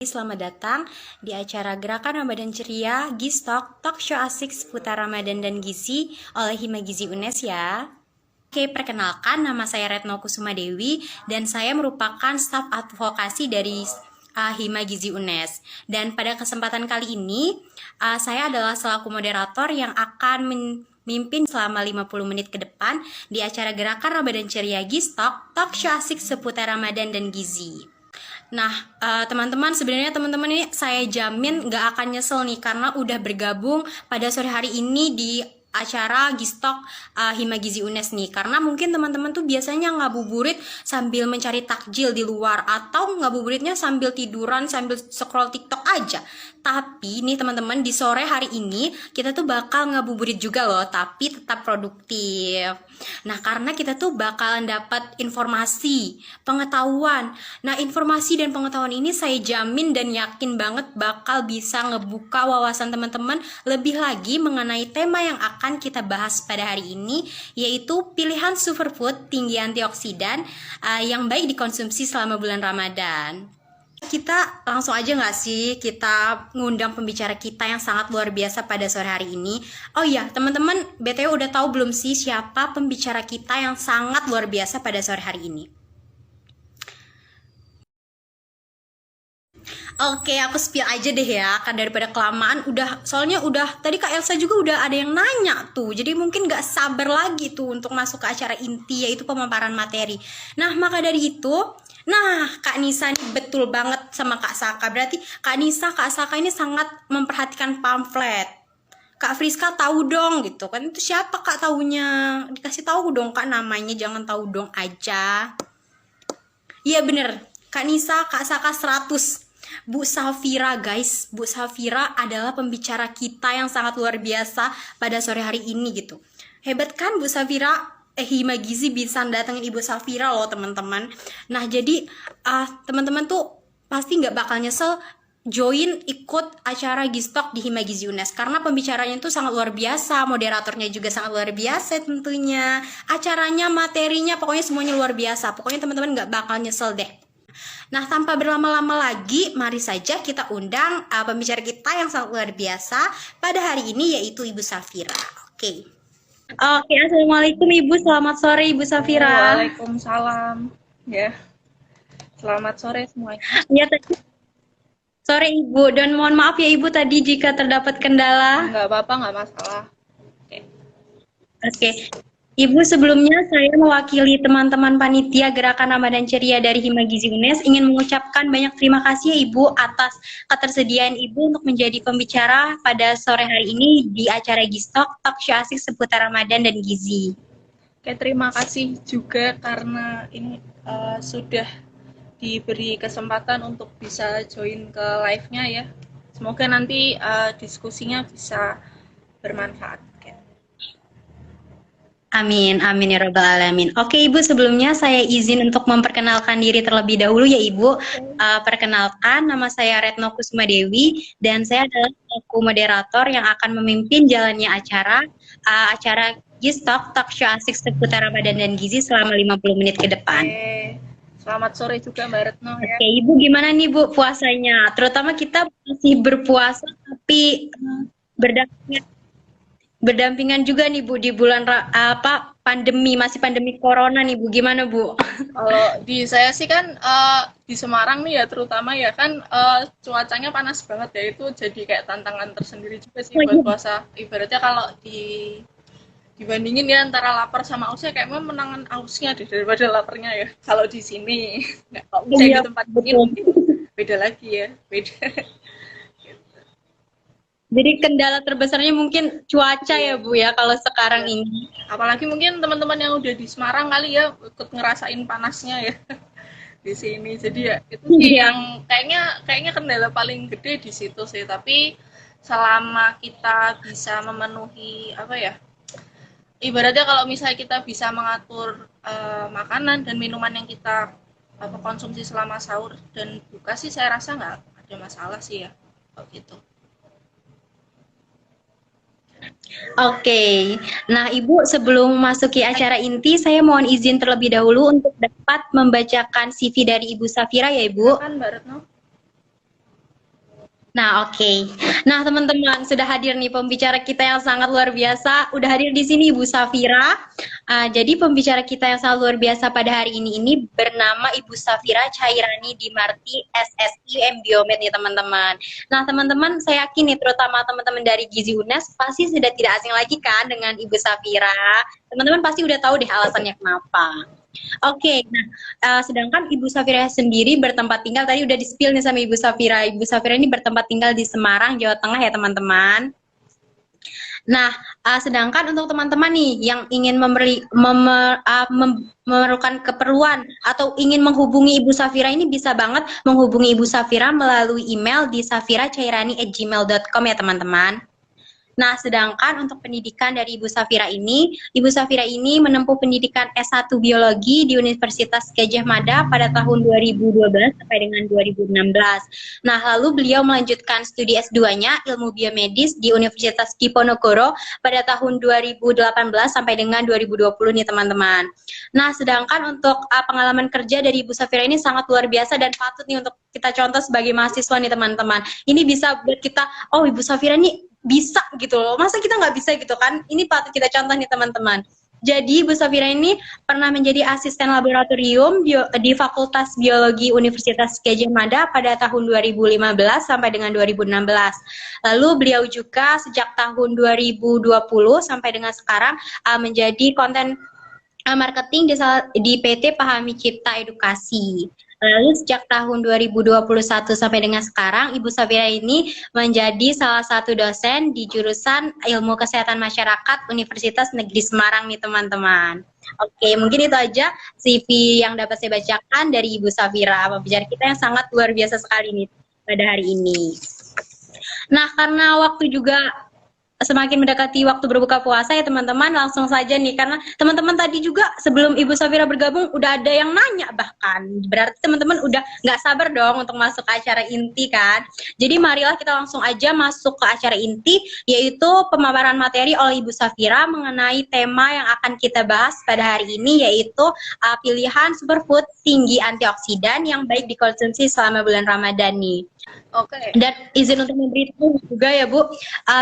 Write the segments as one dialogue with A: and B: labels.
A: Selamat datang di acara Gerakan Ramadan Ceria Gizi Talk Show asik seputar Ramadan dan gizi oleh Hima Gizi UNES ya. Oke, perkenalkan nama saya Retno Kusuma Dewi dan saya merupakan staf advokasi dari Hima Gizi UNES. Dan pada kesempatan kali ini saya adalah selaku moderator yang akan memimpin selama 50 menit ke depan di acara Gerakan Ramadan Ceria Gizi Talk Show asik seputar Ramadan dan gizi. Nah, teman-teman, sebenarnya teman-teman ini saya jamin gak akan nyesel nih karena udah bergabung pada sore hari ini di acara Gistok Hima Gizi UNES nih. Karena mungkin teman-teman tuh biasanya ngabuburit sambil mencari takjil di luar atau ngabuburitnya sambil tiduran, sambil scroll TikTok aja. Tapi nih teman-teman, di sore hari ini kita tuh bakal ngabuburit juga loh, tapi tetap produktif. Nah, karena kita tuh bakalan dapat informasi, pengetahuan. Nah, informasi dan pengetahuan ini saya jamin dan yakin banget bakal bisa ngebuka wawasan teman-teman lebih lagi mengenai tema yang akan kita bahas pada hari ini, yaitu pilihan superfood tinggi antioksidan yang baik dikonsumsi selama bulan Ramadan. Kita langsung aja nggak sih kita ngundang pembicara kita yang sangat luar biasa pada sore hari ini. Oh iya, teman-teman, BTW udah tahu belum sih siapa pembicara kita yang sangat luar biasa pada sore hari ini? Oke, aku spill aja deh ya, kan daripada kelamaan. Soalnya tadi Kak Elsa juga udah ada yang nanya tuh. Jadi mungkin gak sabar lagi tuh untuk masuk ke acara inti, yaitu pemaparan materi. Nah, maka dari itu, Kak Nisa ini betul banget sama Kak Saka. Berarti Kak Nisa, Kak Saka ini sangat memperhatikan pamflet. Kak Friska tahu dong gitu kan, itu siapa Kak taunya? Dikasih tahu dong Kak namanya, jangan tahu dong aja. Iya bener, Kak Nisa, Kak Saka 100. Bu Safira guys, Bu Safira adalah pembicara kita yang sangat luar biasa pada sore hari ini gitu. Hebat kan Bu Safira? Hima Gizi bisa datengin Ibu Safira loh teman-teman. Nah jadi teman-teman tuh pasti nggak bakal nyesel join ikut acara Gistok di Hima Gizi UNES karena pembicaranya itu sangat luar biasa, moderatornya juga sangat luar biasa tentunya, acaranya, materinya, pokoknya semuanya luar biasa. Pokoknya teman-teman nggak bakal nyesel deh. Nah, tanpa berlama-lama lagi, mari saja kita undang pembicara kita yang sangat luar biasa pada hari ini, yaitu Ibu Safira. Oke, Assalamualaikum Ibu, selamat sore Ibu Safira.
B: Waalaikumsalam. Ya, selamat sore semuanya.
A: Ya, sore Ibu, dan mohon maaf ya Ibu tadi jika terdapat kendala.
B: Nggak apa-apa, nggak masalah.
A: Oke. Ibu, sebelumnya saya mewakili teman-teman panitia Gerakan Ramadan Ceria dari Hima Gizi UNES ingin mengucapkan banyak terima kasih ya Ibu atas ketersediaan Ibu untuk menjadi pembicara pada sore hari ini di acara Gistok Talk Show asik seputar Ramadan dan gizi.
B: Oke, terima kasih juga karena ini sudah diberi kesempatan untuk bisa join ke live-nya ya. Semoga nanti diskusinya bisa bermanfaat.
A: Amin, amin ya rabbal alamin. Oke Ibu, sebelumnya saya izin untuk memperkenalkan diri terlebih dahulu ya Ibu. Perkenalkan, nama saya Retno Kusuma Dewi dan saya adalah selaku moderator yang akan memimpin jalannya acara Gistok Talk Show asik seputar Ramadan dan gizi selama 50 menit ke depan.
B: Selamat sore juga Mbak Retno ya.
A: Oke Ibu, gimana nih Bu puasanya? Terutama kita masih berpuasa tapi berdampingan juga nih Bu di bulan masih pandemi corona nih Bu, gimana Bu?
B: Kalau di saya sih kan di Semarang nih ya terutama ya kan cuacanya panas banget ya, itu jadi kayak tantangan tersendiri juga sih buat puasa. Ibaratnya kalau dibandingin ya antara lapar sama ausnya, kayak menangan ausnya daripada laparnya ya. Kalau di sini nggak, kalau di tempat dingin mungkin beda lagi ya, beda.
A: Jadi kendala terbesarnya mungkin cuaca ya Bu ya kalau sekarang ini.
B: Apalagi mungkin teman-teman yang udah di Semarang kali ya ikut ngerasain panasnya ya di sini. Jadi ya itu sih yang kayaknya kendala paling gede di situ sih. Tapi selama kita bisa memenuhi ibaratnya kalau misalnya kita bisa mengatur makanan dan minuman yang kita konsumsi selama sahur dan buka sih, saya rasa nggak ada masalah sih ya kalau gitu.
A: Oke, nah Ibu sebelum memasuki acara inti, saya mohon izin terlebih dahulu untuk dapat membacakan CV dari Ibu Safira ya Ibu.
B: Kan Mbak Retno?
A: Nah, oke. Nah, teman-teman, sudah hadir nih pembicara kita yang sangat luar biasa. Udah hadir di sini Ibu Safira. Jadi pembicara kita yang sangat luar biasa pada hari ini bernama Ibu Safira Cairani Dimarti SSI Biomed nih, teman-teman. Nah, teman-teman, saya yakin nih terutama teman-teman dari Gizi UNES pasti sudah tidak asing lagi kan dengan Ibu Safira. Teman-teman pasti udah tahu deh alasannya kenapa. Oke, nah sedangkan Ibu Safira sendiri bertempat tinggal tadi udah di-spill nih sama Ibu Safira. Ibu Safira ini bertempat tinggal di Semarang, Jawa Tengah ya teman-teman. Nah, sedangkan untuk teman-teman nih yang ingin memerlukan keperluan atau ingin menghubungi Ibu Safira ini bisa banget menghubungi Ibu Safira melalui email di safiracairani@gmail.com ya teman-teman. Nah, sedangkan untuk pendidikan dari Ibu Safira ini menempuh pendidikan S1 Biologi di Universitas Gadjah Mada pada tahun 2012 sampai dengan 2016. Nah, lalu beliau melanjutkan studi S2-nya Ilmu Biomedis di Universitas Diponegoro pada tahun 2018 sampai dengan 2020 nih teman-teman. Nah, sedangkan untuk pengalaman kerja dari Ibu Safira ini sangat luar biasa dan patut nih untuk kita contoh sebagai mahasiswa nih teman-teman. Ini bisa buat kita, oh Ibu Safira nih bisa gitu loh, masa kita nggak bisa gitu kan, ini patut kita contoh nih teman-teman. Jadi Bu Safira ini pernah menjadi asisten laboratorium di Fakultas Biologi Universitas Gadjah Mada pada tahun 2015 sampai dengan 2016. Lalu beliau juga sejak tahun 2020 sampai dengan sekarang menjadi konten marketing di PT Pahami Cipta Edukasi. Lalu sejak tahun 2021 sampai dengan sekarang, Ibu Safira ini menjadi salah satu dosen di jurusan Ilmu Kesehatan Masyarakat Universitas Negeri Semarang nih teman-teman. Oke, mungkin itu aja CV yang dapat saya bacakan dari Ibu Safira, pembicara kita yang sangat luar biasa sekali nih pada hari ini. Nah, karena waktu juga semakin mendekati waktu berbuka puasa ya teman-teman, langsung saja nih karena teman-teman tadi juga sebelum Ibu Safira bergabung udah ada yang nanya, bahkan berarti teman-teman udah nggak sabar dong untuk masuk ke acara inti kan. Jadi marilah kita langsung aja masuk ke acara inti, yaitu pemaparan materi oleh Ibu Safira mengenai tema yang akan kita bahas pada hari ini, yaitu pilihan superfood tinggi antioksidan yang baik dikonsumsi selama bulan Ramadan nih.
B: Oke.
A: Dan izin untuk memberitahu juga ya Bu,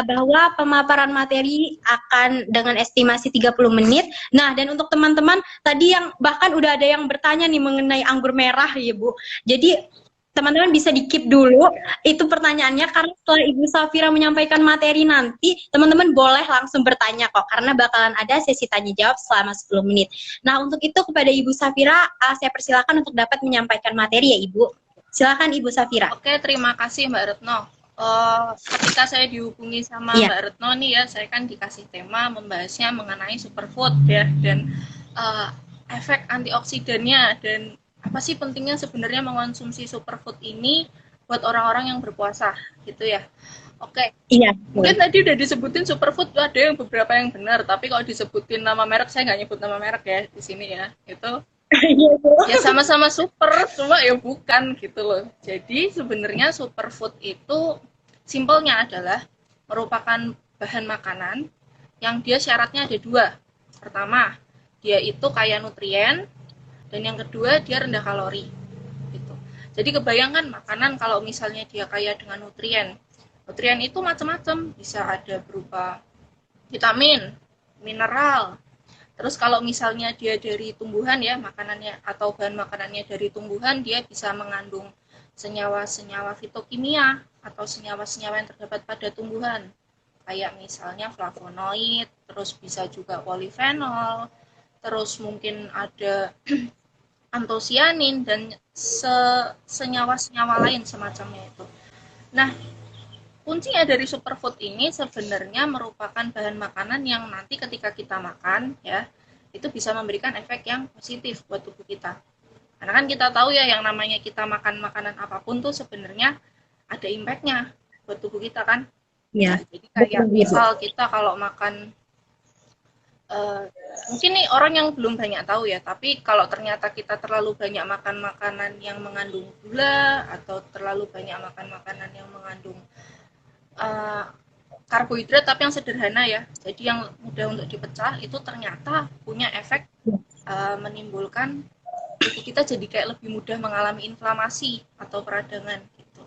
A: bahwa pemaparan materi akan dengan estimasi 30 menit. Nah, dan untuk teman-teman tadi yang bahkan udah ada yang bertanya nih mengenai anggur merah ya Bu. Jadi teman-teman bisa di-keep dulu itu pertanyaannya, karena setelah Ibu Safira menyampaikan materi nanti, teman-teman boleh langsung bertanya kok, karena bakalan ada sesi tanya jawab selama 10 menit. Nah, untuk itu kepada Ibu Safira, saya persilakan untuk dapat menyampaikan materi ya Ibu. Silakan Ibu Safira.
B: Oke, terima kasih Mbak Retno. Ketika saya dihubungi sama Mbak Retno nih ya, saya kan dikasih tema membahasnya mengenai superfood ya, dan efek antioksidannya, dan apa sih pentingnya sebenarnya mengonsumsi superfood ini buat orang-orang yang berpuasa gitu ya. Oke.
A: Iya.
B: Mungkin tadi udah disebutin superfood, ada yang beberapa yang benar, tapi kalau disebutin nama merek, saya nggak nyebut nama merek ya di sini ya. Itu ya sama-sama super, cuma ya bukan gitu loh. Jadi sebenarnya superfood itu simpelnya adalah merupakan bahan makanan yang dia syaratnya ada dua. Pertama, dia itu kaya nutrien, dan yang kedua dia rendah kalori gitu. Jadi kebayangkan makanan kalau misalnya dia kaya dengan nutrien. Nutrien itu macam-macam, bisa ada berupa vitamin, mineral. Terus kalau misalnya dia dari tumbuhan ya, makanannya atau bahan makanannya dari tumbuhan, dia bisa mengandung senyawa-senyawa fitokimia atau senyawa-senyawa yang terdapat pada tumbuhan. Kayak misalnya flavonoid, terus bisa juga polifenol, terus mungkin ada antosianin dan senyawa-senyawa lain semacamnya itu. Nah, kuncinya dari superfood ini sebenarnya merupakan bahan makanan yang nanti ketika kita makan ya, itu bisa memberikan efek yang positif buat tubuh kita. Karena kan kita tahu ya, yang namanya kita makan makanan apapun tuh sebenarnya ada impact-nya buat tubuh kita kan.
A: Iya.
B: Jadi kayak misal kita kalau makan mungkin nih orang yang belum banyak tahu ya, tapi kalau ternyata kita terlalu banyak makan makanan yang mengandung gula atau terlalu banyak makan makanan yang mengandung karbohidrat tapi yang sederhana ya, jadi yang mudah untuk dipecah, itu ternyata punya efek menimbulkan tubuh kita jadi kayak lebih mudah mengalami inflamasi atau peradangan gitu.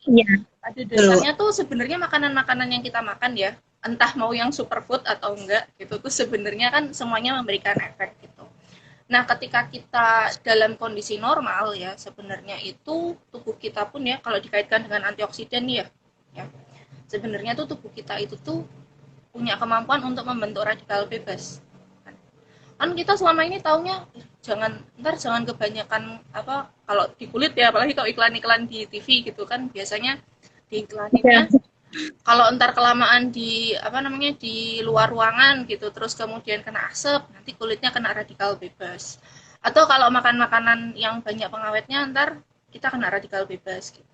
A: Iya.
B: Ada
A: Dulu.
B: dasarnya tuh sebenarnya makanan-makanan yang kita makan ya, entah mau yang superfood atau enggak gitu tuh sebenarnya kan semuanya memberikan efek gitu. Nah, ketika kita dalam kondisi normal ya, sebenarnya itu tubuh kita pun ya kalau dikaitkan dengan antioksidan ya sebenarnya tuh tubuh kita itu tuh punya kemampuan untuk membentuk radikal bebas. Kan kita selama ini taunya jangan kebanyakan apa kalau di kulit ya, apalagi kalau iklan-iklan di TV gitu kan biasanya
A: Ya.
B: diiklaninnya kalau entar kelamaan di apa namanya di luar ruangan gitu terus kemudian kena asap nanti kulitnya kena radikal bebas atau kalau makan makanan yang banyak pengawetnya entar kita kena radikal bebas gitu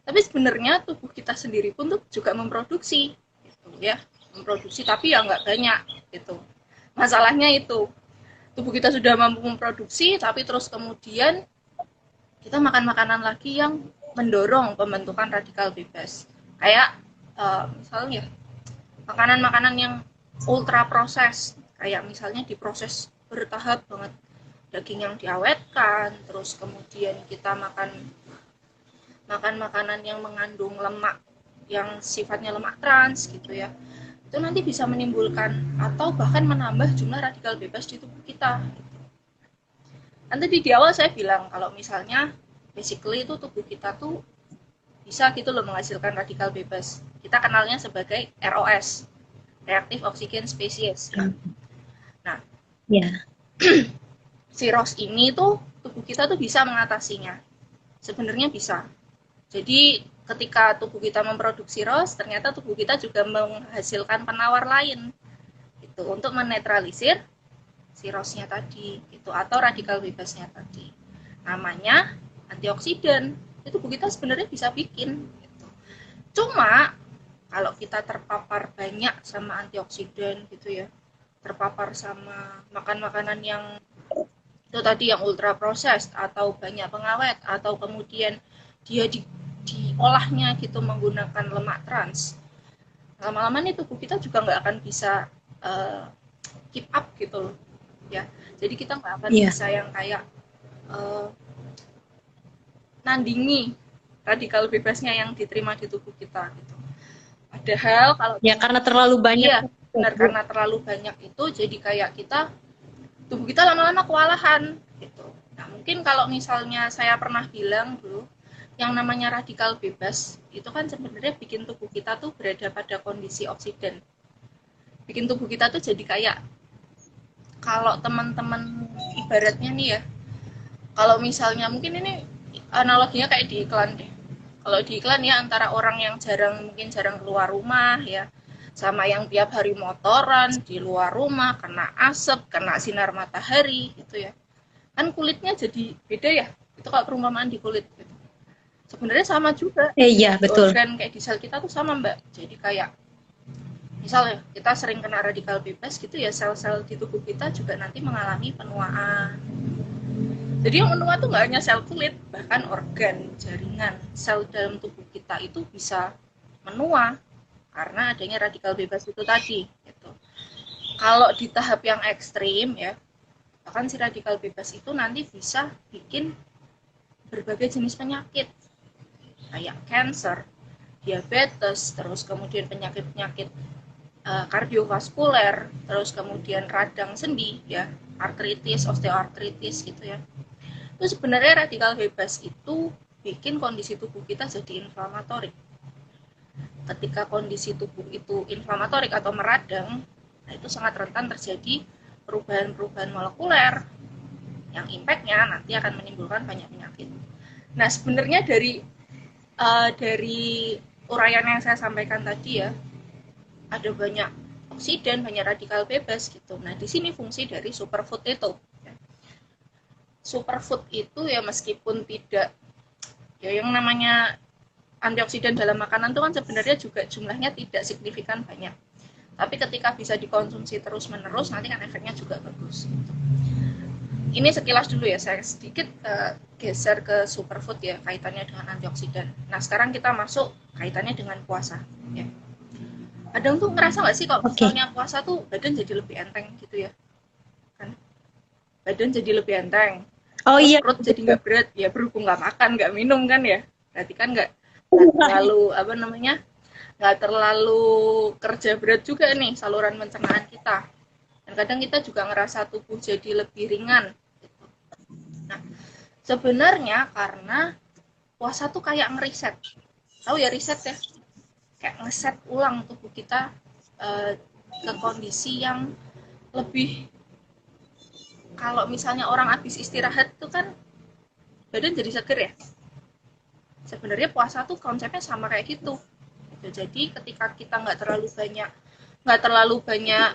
B: tapi sebenarnya tubuh kita sendiri pun tuh juga memproduksi gitu ya memproduksi tapi ya nggak banyak gitu masalahnya itu tubuh kita sudah mampu memproduksi tapi terus kemudian kita makan makanan lagi yang mendorong pembentukan radikal bebas kayak misalnya makanan-makanan yang ultra proses kayak misalnya diproses bertahap banget daging yang diawetkan terus kemudian kita makan makan makanan yang mengandung lemak yang sifatnya lemak trans gitu ya itu nanti bisa menimbulkan atau bahkan menambah jumlah radikal bebas di tubuh kita nanti di awal saya bilang kalau misalnya basically itu tubuh kita tuh bisa gitu loh menghasilkan radikal bebas kita kenalnya sebagai ROS reactive oxygen species ya. Nah,
A: Ya.
B: si ROS ini tuh tubuh kita tuh bisa mengatasinya. Sebenarnya bisa. Jadi ketika tubuh kita memproduksi ROS, ternyata tubuh kita juga menghasilkan penawar lain gitu untuk menetralisir si ROS-nya tadi gitu atau radikal bebasnya tadi. Namanya antioksidan. Itu tubuh kita sebenarnya bisa bikin gitu. Cuma kalau kita terpapar banyak sama antioksidan gitu ya terpapar sama makan makanan yang itu tadi yang ultra proses atau banyak pengawet atau kemudian dia diolahnya gitu menggunakan lemak trans lama-lama nih tubuh kita juga nggak akan bisa keep up gitu loh ya jadi kita nggak akan
A: Iya.
B: bisa yang kayak uh, nandingi radikal bebasnya yang diterima di tubuh kita gitu padahal kalau
A: Ya karena terlalu banyak.
B: iya benar karena terlalu banyak itu jadi kayak kita tubuh kita lama-lama kewalahan gitu. Nah, mungkin kalau misalnya saya pernah bilang dulu yang namanya radikal bebas itu kan sebenarnya bikin tubuh kita tuh berada pada kondisi oksidan. Bikin tubuh kita tuh jadi kayak kalau teman-teman ibaratnya nih ya. Kalau misalnya mungkin ini analoginya kayak di iklan deh. Kalau di iklan ya antara orang yang mungkin jarang keluar rumah ya sama yang tiap hari motoran di luar rumah kena asap kena sinar matahari gitu ya kan kulitnya jadi beda ya itu kalau perumpamaan di kulit gitu. Sebenarnya sama juga
A: Iya,
B: di
A: betul.
B: organ kayak di sel kita tuh sama mbak jadi kayak misalnya kita sering kena radikal bebas gitu ya sel-sel di tubuh kita juga nanti mengalami penuaan jadi yang menua tuh nggak hanya sel kulit bahkan organ jaringan sel dalam tubuh kita itu bisa menua karena adanya radikal bebas itu tadi gitu. Kalau di tahap yang ekstrim ya bahkan si radikal bebas itu nanti bisa bikin berbagai jenis penyakit kayak cancer, diabetes, terus kemudian penyakit-penyakit kardiovaskuler, terus kemudian radang sendi ya, artritis, osteoartritis gitu ya. Itu sebenarnya radikal bebas itu bikin kondisi tubuh kita jadi inflamatorik. Ketika kondisi tubuh itu inflamatorik atau meradang, nah itu sangat rentan terjadi perubahan-perubahan molekuler yang impact-nya nanti akan menimbulkan banyak penyakit. Nah, sebenarnya dari uraian yang saya sampaikan tadi ya, ada banyak oksidan, banyak radikal bebas gitu. Nah, di sini fungsi dari superfood itu. Superfood itu ya meskipun tidak ya yang namanya antioksidan dalam makanan itu kan sebenarnya juga jumlahnya tidak signifikan banyak. Tapi ketika bisa dikonsumsi terus-menerus nanti kan efeknya juga bagus. Ini sekilas dulu ya, saya sedikit geser ke superfood ya kaitannya dengan antioksidan. Nah, sekarang kita masuk kaitannya dengan puasa ya. Kadang tuh ngerasa nggak sih kalau misalnya puasa tuh badan jadi lebih enteng gitu ya kan badan jadi lebih enteng
A: Oh
B: terus
A: iya.
B: perut jadi nggak berat ya berhubung nggak makan nggak minum kan ya berarti kan nggak terlalu apa namanya, nggak terlalu kerja berat juga nih saluran pencernaan kita. Dan kadang kita juga ngerasa tubuh jadi lebih ringan. Nah, sebenarnya karena puasa tuh kayak ngeriset. Tahu ya riset ya? Kayak ngeset ulang tubuh kita eh, ke kondisi yang lebih, kalau misalnya orang habis istirahat tuh kan badan jadi seger ya. Sebenarnya puasa tuh konsepnya sama kayak gitu. Jadi ketika kita nggak terlalu banyak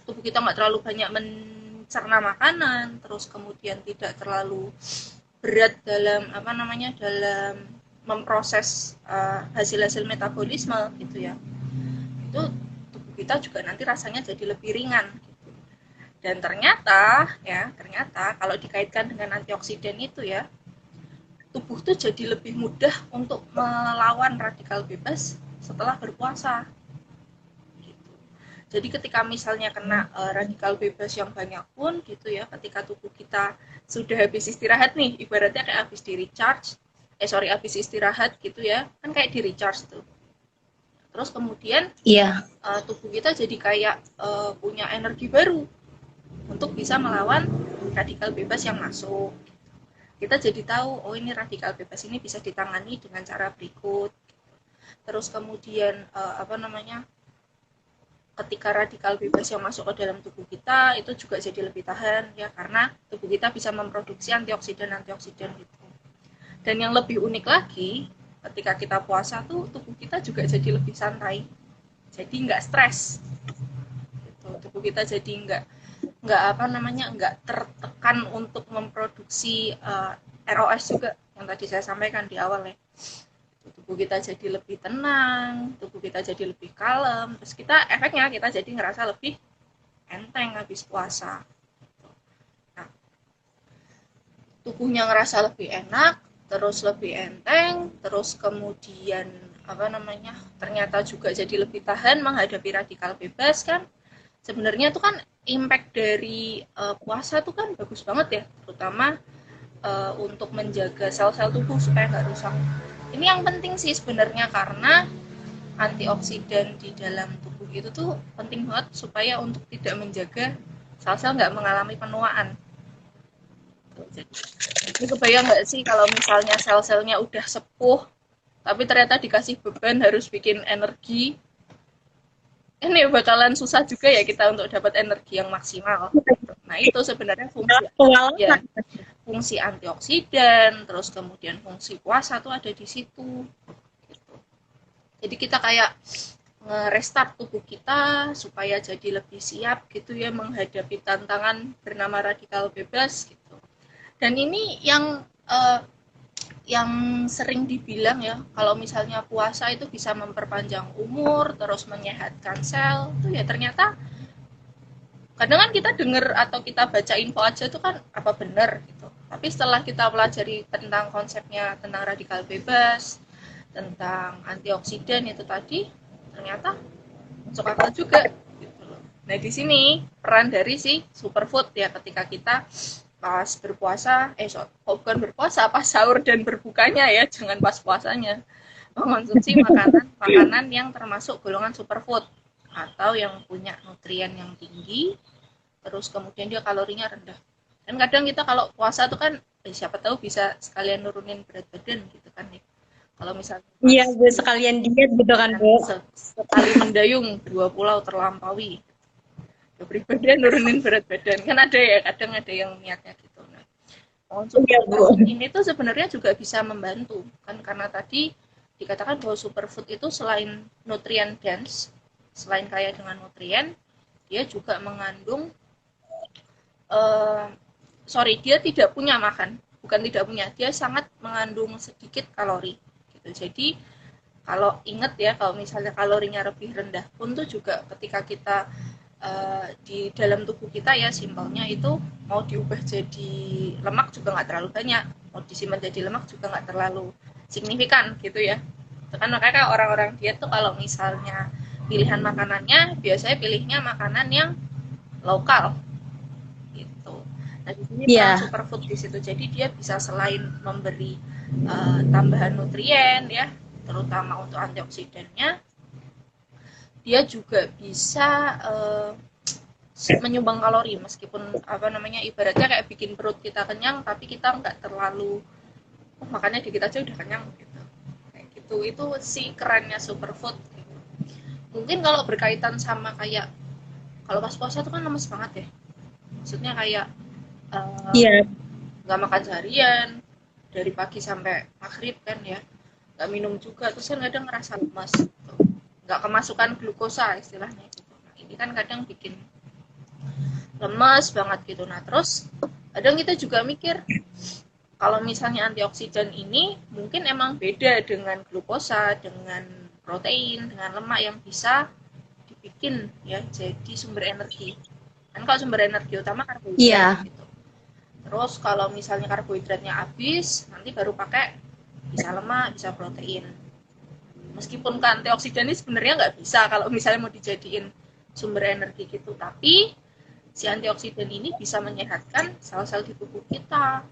B: tubuh kita nggak terlalu banyak mencerna makanan, terus kemudian tidak terlalu berat dalam apa namanya, dalam memproses hasil-hasil metabolisme gitu ya, itu tubuh kita juga nanti rasanya jadi lebih ringan. Dan ternyata kalau dikaitkan dengan antioksidan itu ya, tubuh tuh jadi lebih mudah untuk melawan radikal bebas setelah berpuasa. Jadi ketika misalnya kena radikal bebas yang banyak pun gitu ya, ketika tubuh kita sudah habis istirahat nih, ibaratnya kayak habis di recharge, habis istirahat gitu ya, kan kayak di recharge tuh. Terus kemudian tubuh kita jadi kayak punya energi baru untuk bisa melawan radikal bebas yang masuk. Kita jadi tahu, oh ini radikal bebas ini bisa ditangani dengan cara berikut. Terus kemudian apa namanya, ketika radikal bebas yang masuk ke dalam tubuh kita itu juga jadi lebih tahan ya, karena tubuh kita bisa memproduksi antioksidan gitu. Dan yang lebih unik lagi, ketika kita puasa tuh tubuh kita juga jadi lebih santai, jadi nggak stres gitu. Tubuh kita jadi nggak apa namanya, nggak tertekan untuk memproduksi ROS juga yang tadi saya sampaikan di awal ya. Tubuh kita jadi lebih tenang, tubuh kita jadi lebih kalem, terus efeknya kita jadi ngerasa lebih enteng habis puasa. Nah, tubuhnya ngerasa lebih enak, terus lebih enteng, terus kemudian apa namanya, ternyata juga jadi lebih tahan menghadapi radikal bebas kan. Sebenarnya itu kan impact dari puasa tuh kan bagus banget ya, terutama untuk menjaga sel-sel tubuh supaya nggak rusak. Ini yang penting sih sebenarnya, karena antioksidan di dalam tubuh itu tuh penting banget supaya untuk tidak menjaga sel-sel nggak mengalami penuaan. Ini kebayang nggak sih kalau misalnya sel-selnya udah sepuh, tapi ternyata dikasih beban harus bikin energi, ini bakalan susah juga ya kita untuk dapat energi yang maksimal. Nah itu sebenarnya fungsi antioksidan, terus kemudian fungsi puasa tuh ada di situ. Gitu. Jadi kita kayak nge-restart tubuh kita supaya jadi lebih siap gitu ya menghadapi tantangan bernama radikal bebas gitu. Dan ini yang sering dibilang ya, kalau misalnya puasa itu bisa memperpanjang umur, terus menyehatkan sel, itu ya ternyata kadang kan kita dengar atau kita baca info aja tuh kan apa benar gitu. Tapi setelah kita pelajari tentang konsepnya, tentang radikal bebas, tentang antioksidan itu tadi, ternyata masuk akal juga. Gitu. Nah di sini peran dari si superfood ya, ketika kita pas berpuasa, bukan berpuasa, pas sahur dan berbukanya ya, jangan pas puasanya, mengonsumsi makanan yang termasuk golongan superfood atau yang punya nutrien yang tinggi, terus kemudian dia kalorinya rendah. Dan kadang kita kalau puasa tuh kan siapa tahu bisa sekalian nurunin berat badan gitu kan ya. Kalau misalnya
A: sekalian diet gitu kan, Bu.
B: Sekali mendayung 2 pulau terlampaui. Berat badan nurunin berat badan. Kan ada ya, kadang ada yang niatnya gitu. Nah, ini tuh sebenarnya juga bisa membantu kan, karena tadi dikatakan bahwa superfood itu selain nutrien dense, selain kaya dengan nutrien, dia juga mengandung dia tidak punya dia sangat mengandung sedikit kalori gitu. Jadi kalau ingat ya, kalau misalnya kalorinya lebih rendah pun tuh juga ketika kita di dalam tubuh kita ya, simpelnya itu mau diubah jadi lemak juga nggak terlalu banyak, mau disimpan jadi lemak juga nggak terlalu signifikan gitu ya. Itu kan makanya orang-orang diet tuh kalau misalnya pilihan makanannya biasanya pilihnya makanan yang lokal gitu. Nah di sini peran superfood di situ, jadi dia bisa selain memberi tambahan nutrien ya, terutama untuk antioksidannya. Dia juga bisa menyumbang kalori, meskipun apa namanya, ibaratnya kayak bikin perut kita kenyang tapi kita nggak terlalu makannya dikit aja udah kenyang gitu. Kayak gitu, itu sih kerennya superfood gitu. Mungkin kalau berkaitan sama kayak kalau pas puasa tuh kan lemes banget ya, maksudnya kayak
A: Iya.
B: nggak makan seharian dari pagi sampai maghrib kan ya, nggak minum juga, terus kan kadang ngerasa lemas gitu. Nggak kemasukan glukosa istilahnya gitu. Nah, ini kan kadang bikin lemes banget gitu. Nah terus kadang kita juga mikir kalau misalnya antioksidan ini mungkin emang beda dengan glukosa, dengan protein, dengan lemak yang bisa dibikin ya jadi sumber energi. Kan kalau sumber energi utama karbohidrat
A: Iya.
B: gitu. Terus kalau misalnya karbohidratnya habis, nanti baru pakai bisa lemak, bisa protein. Meskipun kan antioksidan ini sebenarnya nggak bisa kalau misalnya mau dijadiin sumber energi gitu, tapi si antioksidan ini bisa menyehatkan sel-sel di tubuh kita.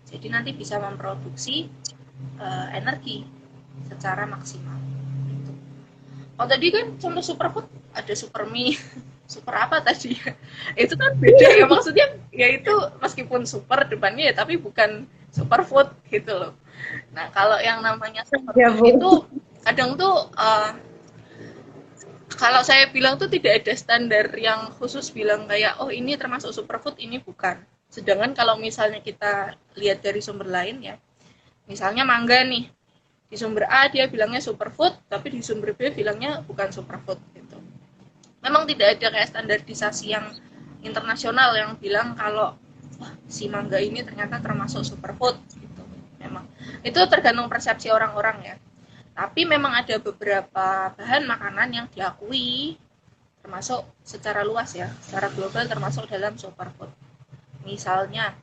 B: Jadi nanti bisa memproduksi energi secara maksimal. Gitu. Oh tadi kan contoh superfood ada super mie, super apa tadi? Itu kan beda ya, maksudnya ya itu meskipun super depannya ya tapi bukan superfood gitu loh. Nah kalau yang namanya
A: Ya,
B: superfood itu
A: Bu.
B: kadang tuh kalau saya bilang tuh tidak ada standar yang khusus bilang kayak oh ini termasuk superfood, ini bukan. Sedangkan kalau misalnya kita lihat dari sumber lain ya, misalnya mangga nih, di sumber A dia bilangnya superfood, tapi di sumber B bilangnya bukan superfood gitu. Memang tidak ada kayak standarisasi yang internasional yang bilang kalau wah, si mangga ini ternyata termasuk superfood gitu. Memang itu tergantung persepsi orang-orang ya. Tapi memang ada beberapa bahan makanan yang diakui termasuk secara luas ya, secara global termasuk dalam superfood. Misalnya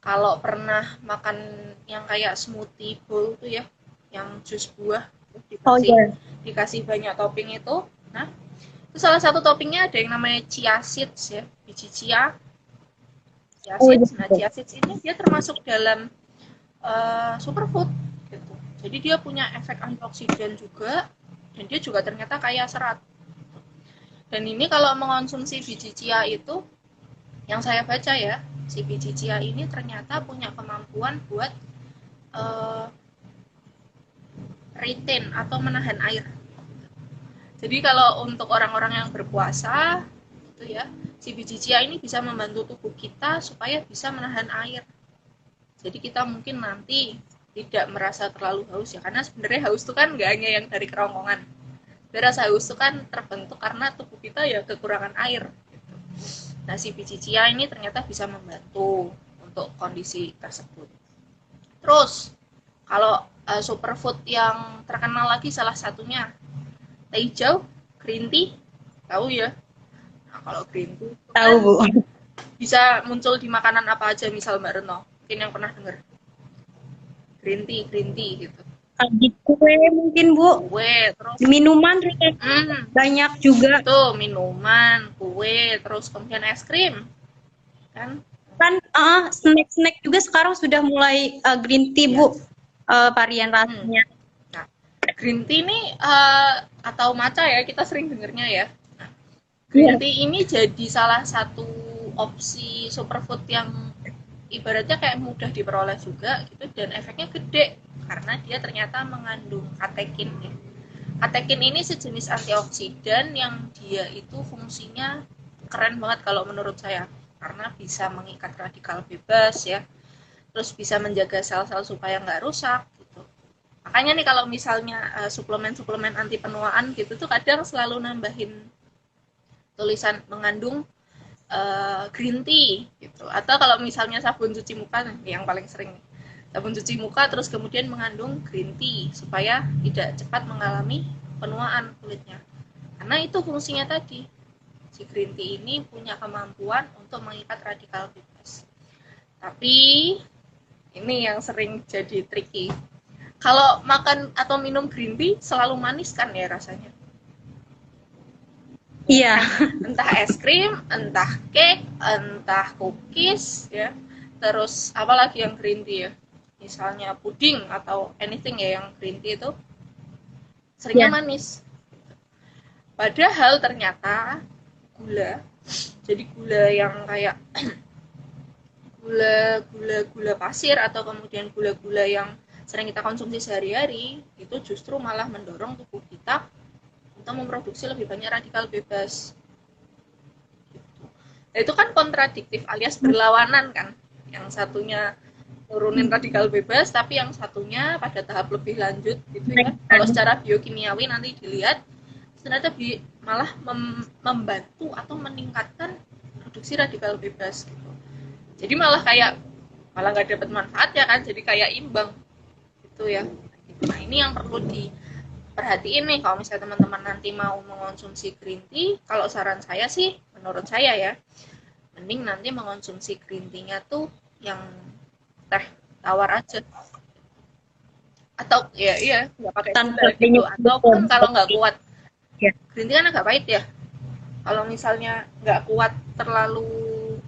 B: kalau pernah makan yang kayak smoothie bowl tuh ya, yang jus buah
A: Oh
B: dikasih
A: iya.
B: dikasih banyak topping itu. Nah, itu salah satu toppingnya ada yang namanya chia seeds ya, biji chia
A: Oh iya.
B: seeds. Nah, chia seeds ini dia termasuk dalam superfood gitu. Jadi dia punya efek antioksidan juga dan dia juga ternyata kaya serat. Dan ini kalau mengonsumsi biji chia itu yang saya baca ya, si biji chia ini ternyata punya kemampuan buat uh, retain atau menahan air. Jadi kalau untuk orang-orang yang berpuasa itu ya, si biji chia ini bisa membantu tubuh kita supaya bisa menahan air. Jadi kita mungkin nanti tidak merasa terlalu haus ya, karena sebenarnya haus itu kan nggak hanya yang dari kerongkongan. Rasa haus itu kan terbentuk karena tubuh kita ya kekurangan air. Gitu. Nah si biji chia ini ternyata bisa membantu untuk kondisi tersebut. Terus kalau superfood yang terkenal lagi salah satunya teh hijau, green tea, tahu ya? Nah kalau green tea itu
A: Tahu,
B: kan
A: Bu.
B: bisa muncul di makanan apa aja, misal Mbak Reno, mungkin yang pernah dengar green tea gitu.
A: Di kue mungkin, Bu.
B: Kue, terus
A: Minuman juga banyak juga.
B: tuh minuman, kue, terus kemudian es krim, kan?
A: Kan snack-snack juga sekarang sudah mulai green tea,
B: Ya.
A: Bu. Varian rasanya.
B: Nah, green tea ini atau matcha ya, kita sering dengernya ya. Nah, green tea ini jadi salah satu opsi superfood yang ibaratnya kayak mudah diperoleh juga gitu dan efeknya gede karena dia ternyata mengandung katekin ya. Katekin ini sejenis antioksidan yang dia itu fungsinya keren banget kalau menurut saya karena bisa mengikat radikal bebas ya, terus bisa menjaga sel-sel supaya nggak rusak gitu. Makanya nih kalau misalnya suplemen-suplemen anti penuaan gitu tuh kadang selalu nambahin tulisan mengandung green tea gitu. Atau kalau misalnya sabun cuci muka yang paling sering, sabun cuci muka terus kemudian mengandung green tea supaya tidak cepat mengalami penuaan kulitnya. Karena itu fungsinya tadi. Si green tea ini punya kemampuan untuk mengikat radikal bebas. Tapi ini yang sering jadi tricky. Kalau makan atau minum green tea selalu manis kan ya rasanya.
A: Iya.
B: Entah es krim, entah cake, entah cookies ya. Terus apalagi yang green tea ya. misalnya puding atau anything ya yang green tea itu seringnya manis. Padahal ternyata gula, jadi gula yang kayak gula pasir atau kemudian gula-gula yang sering kita konsumsi sehari-hari itu justru malah mendorong tubuh kita untuk memproduksi lebih banyak radikal bebas. Nah, itu kan kontradiktif alias berlawanan kan. Yang satunya turunin radikal bebas, tapi yang satunya pada tahap lebih lanjut gitu ya. Kalau secara biokimiawi nanti dilihat ternyata malah membantu atau meningkatkan produksi radikal bebas gitu. Jadi malah nggak dapat manfaat ya kan, jadi kayak imbang gitu ya. Nah ini yang perlu diperhatiin nih kalau misalnya teman-teman nanti mau mengonsumsi green tea. Kalau saran saya sih, menurut saya ya, mending nanti mengonsumsi green tea-nya tuh yang teh tawar aja, atau iya nggak pakai gula gitu, ataupun kalau nggak kuat green tea kan agak pahit ya, kalau misalnya nggak kuat terlalu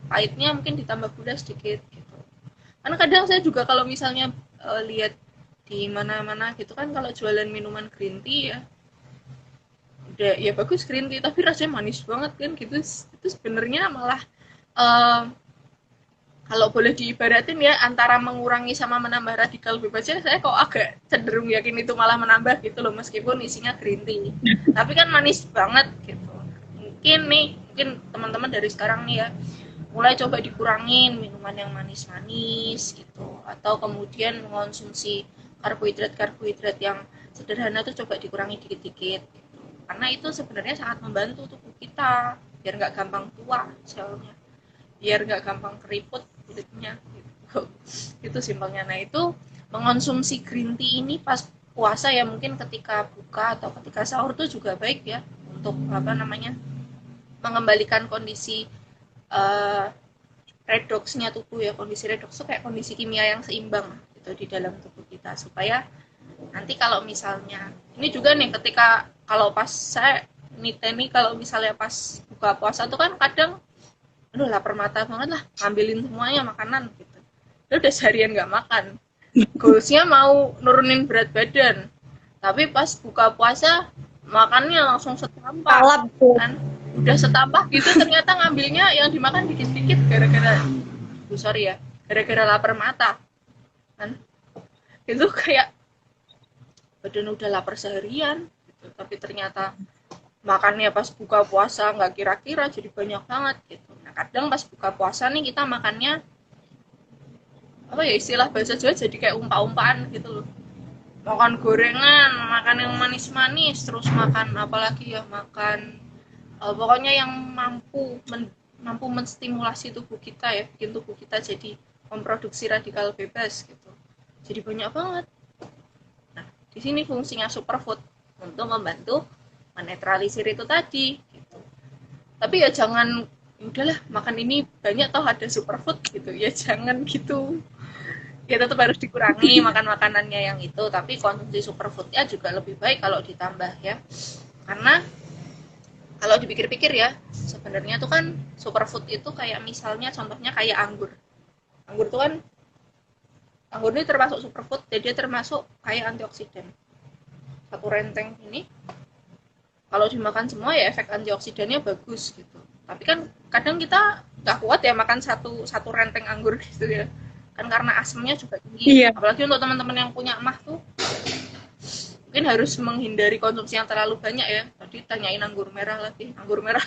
B: pahitnya mungkin ditambah gula sedikit gitu. Karena kadang saya juga kalau misalnya lihat di mana-mana gitu kan, kalau jualan minuman green tea ya udah ya bagus green tea tapi rasanya manis banget kan gitu. Itu sebenarnya malah kalau boleh diibaratin ya antara mengurangi sama menambah radikal bebasnya, saya kok agak cenderung yakin itu malah menambah gitu loh, meskipun isinya green tea tapi kan manis banget gitu. Mungkin teman-teman dari sekarang nih ya mulai coba dikurangin minuman yang manis-manis gitu, atau kemudian mengonsumsi karbohidrat yang sederhana tuh coba dikurangi dikit-dikit gitu. Karena itu sebenarnya sangat membantu tubuh kita biar nggak gampang tua selnya, biar nggak gampang keriput kulitnya gitu. Itu simpelnya. Nah itu mengonsumsi green tea ini pas puasa ya, mungkin ketika buka atau ketika sahur tuh juga baik ya untuk mengembalikan kondisi redoxnya tubuh ya. Kondisi redox itu kayak kondisi kimia yang seimbang gitu di dalam tubuh kita, supaya nanti kalau misalnya ini juga nih, ketika kalau pas saya nih kalau misalnya pas buka puasa tuh kan kadang aduh lapar mata banget lah, ngambilin semuanya makanan gitu. Udah seharian nggak makan, goalsnya mau nurunin berat badan, tapi pas buka puasa makannya langsung setampah kan, udah setampah gitu ternyata ngambilnya yang dimakan dikit-dikit gara-gara gara-gara lapar mata kan. Itu kayak badan udah lapar seharian gitu, tapi ternyata makannya pas buka puasa nggak kira-kira jadi banyak banget gitu. Nah kadang pas buka puasa nih kita makannya apa ya, istilah bahasa Jawa jadi kayak umpa-umpaan gitu loh, makan gorengan, makan yang manis-manis, terus makan apalagi ya, makan pokoknya yang mampu menstimulasi tubuh kita ya, bikin tubuh kita jadi memproduksi radikal bebas gitu, jadi banyak banget. Nah di sini fungsinya superfood untuk membantu menetralisir itu tadi gitu. Tapi ya jangan udahlah makan ini banyak toh ada superfood gitu ya, jangan gitu ya, tetap harus dikurangi makan makanannya yang itu, tapi konsumsi superfoodnya juga lebih baik kalau ditambah ya. Karena kalau dipikir-pikir ya sebenarnya tuh kan superfood itu kayak misalnya contohnya kayak anggur tuh kan, anggur ini termasuk superfood, jadi dia termasuk kayak antioksidan. Satu renteng ini kalau dimakan semua ya efek antioksidannya bagus gitu. Tapi kan kadang kita nggak kuat ya makan satu renteng anggur gitu ya, kan karena asamnya juga tinggi. Apalagi untuk teman-teman yang punya emah tuh mungkin harus menghindari konsumsi yang terlalu banyak ya. Tadi tanyain anggur merah lagi, anggur merah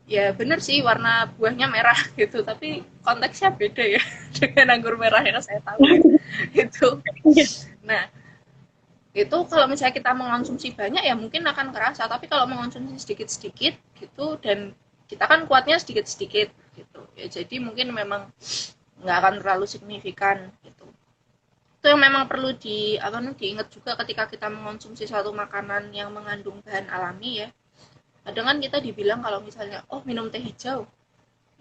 B: ya bener sih warna buahnya merah gitu, tapi konteksnya beda ya dengan anggur merah yang saya tahu itu. Nah itu kalau misalnya kita mengonsumsi banyak ya mungkin akan kerasa, tapi kalau mengonsumsi sedikit-sedikit gitu dan kita kan kuatnya sedikit-sedikit gitu ya, jadi mungkin memang nggak akan terlalu signifikan gitu. Itu yang memang perlu diingat juga ketika kita mengonsumsi suatu makanan yang mengandung bahan alami ya. Kadang kan kita dibilang kalau misalnya oh minum teh hijau,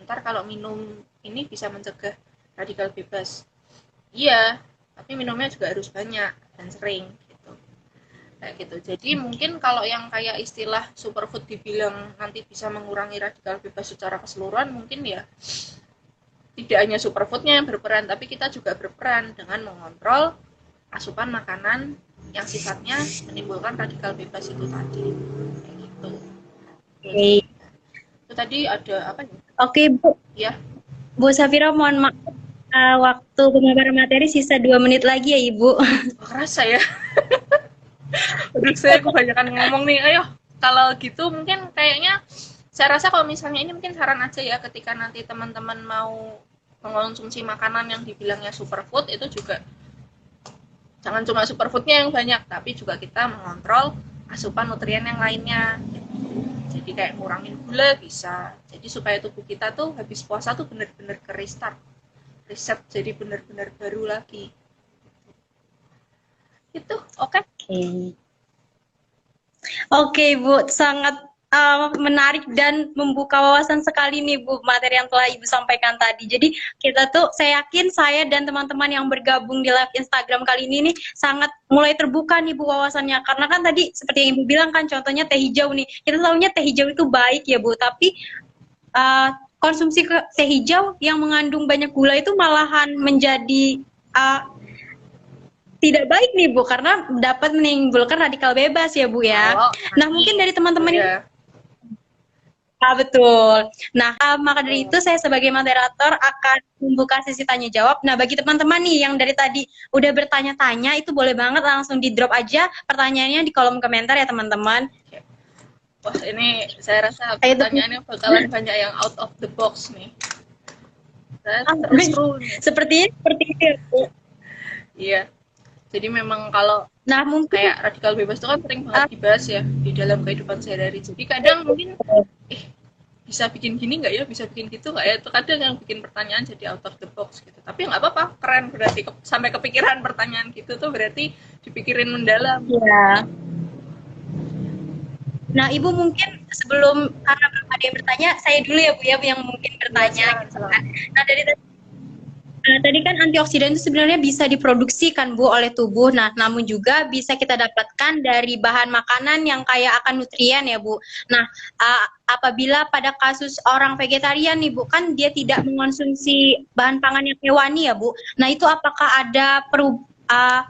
B: ntar kalau minum ini bisa mencegah radikal bebas. Iya, tapi minumnya juga harus banyak dan sering gitu. Kayak gitu. Jadi mungkin kalau yang kayak istilah superfood dibilang nanti bisa mengurangi radikal bebas secara keseluruhan, mungkin ya tidak hanya superfoodnya yang berperan, tapi kita juga berperan dengan mengontrol asupan makanan yang sifatnya menimbulkan radikal bebas itu tadi. Kayak gitu.
A: Oke.
B: Itu tadi ada apa ya?
A: Oke, Bu.
B: Ya,
A: Bu Safira, mohon maaf. Waktu pemaparan materi sisa 2 menit lagi ya, Ibu.
B: kerasa ya. Aduh, saya kebanyakan ngomong nih. Ayo, kalau gitu mungkin kayaknya saya rasa kalau misalnya ini mungkin saran aja ya, ketika nanti teman-teman mau mengonsumsi makanan yang dibilangnya superfood, itu juga jangan cuma superfoodnya yang banyak, tapi juga kita mengontrol asupan nutrien yang lainnya. Jadi kayak ngurangin gula bisa. Jadi supaya tubuh kita tuh habis puasa tuh bener-bener ke restart, reset, jadi bener-bener baru lagi. Itu oke.
A: Oke. Oke, Bu, sangat menarik dan membuka wawasan sekali nih, Bu, materi yang telah Ibu sampaikan tadi. Jadi kita tuh, saya yakin saya dan teman-teman yang bergabung di live Instagram kali ini nih sangat mulai terbuka nih, Bu, wawasannya. Karena kan tadi seperti yang Ibu bilang kan, contohnya teh hijau nih. Kita tahunya teh hijau itu baik ya, Bu, tapi konsumsi teh hijau yang mengandung banyak gula itu malahan menjadi tidak baik nih, Bu, karena dapat menimbulkan radikal bebas ya, Bu ya. Nah, mungkin dari teman-teman ini betul. Nah, maka dari itu saya sebagai moderator akan membuka sesi tanya jawab. Nah, bagi teman-teman nih yang dari tadi udah bertanya-tanya, itu boleh banget langsung di drop aja pertanyaannya di kolom komentar ya, teman-teman.
B: Wah, ini saya rasa pertanyaannya bakalan banyak yang out of the box nih. Terus seru nih.
A: Seperti itu, Bu.
B: Iya. Jadi memang kalau
A: mungkin
B: kayak radikal bebas itu kan sering banget dibahas ya di dalam kehidupan sehari-hari. Jadi kadang mungkin bisa bikin gini nggak ya, bisa bikin gitu nggak ya, itu kadang yang bikin pertanyaan jadi out of the box gitu. Tapi nggak apa-apa, keren, berarti sampai kepikiran pertanyaan gitu tuh berarti dipikirin mendalam.
A: Iya. Nah, Ibu mungkin sebelum karena belum ada yang bertanya, saya dulu ya, Bu ya, yang mungkin bertanya gitu kan. Nah, tadi kan antioksidan itu sebenarnya bisa diproduksi kan, Bu, oleh tubuh. Nah, namun juga bisa kita dapatkan dari bahan makanan yang kaya akan nutrien ya, Bu. Nah, apabila pada kasus orang vegetarian nih, Bu, kan dia tidak mengonsumsi bahan pangan yang hewani ya, Bu. Nah, itu apakah ada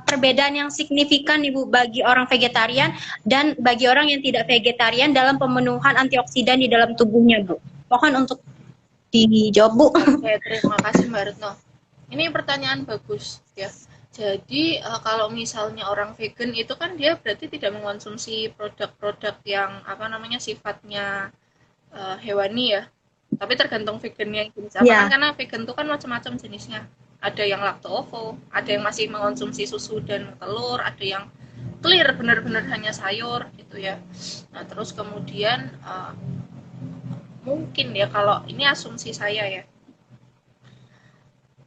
A: perbedaan yang signifikan nih, Bu, bagi orang vegetarian dan bagi orang yang tidak vegetarian dalam pemenuhan antioksidan di dalam tubuhnya, Bu? Mohon untuk dijawab, Bu.
B: Oke, terima kasih Mbak Retno. Ini pertanyaan bagus ya. Jadi kalau misalnya orang vegan itu kan dia berarti tidak mengonsumsi produk-produk yang apa namanya sifatnya hewani ya. Tapi tergantung vegannya yang jenis apa kan, karena vegan itu kan macam-macam jenisnya. Ada yang lacto-ovo, ada yang masih mengonsumsi susu dan telur, ada yang clear benar-benar hanya sayur gitu ya. Nah, terus kemudian mungkin ya, kalau ini asumsi saya ya,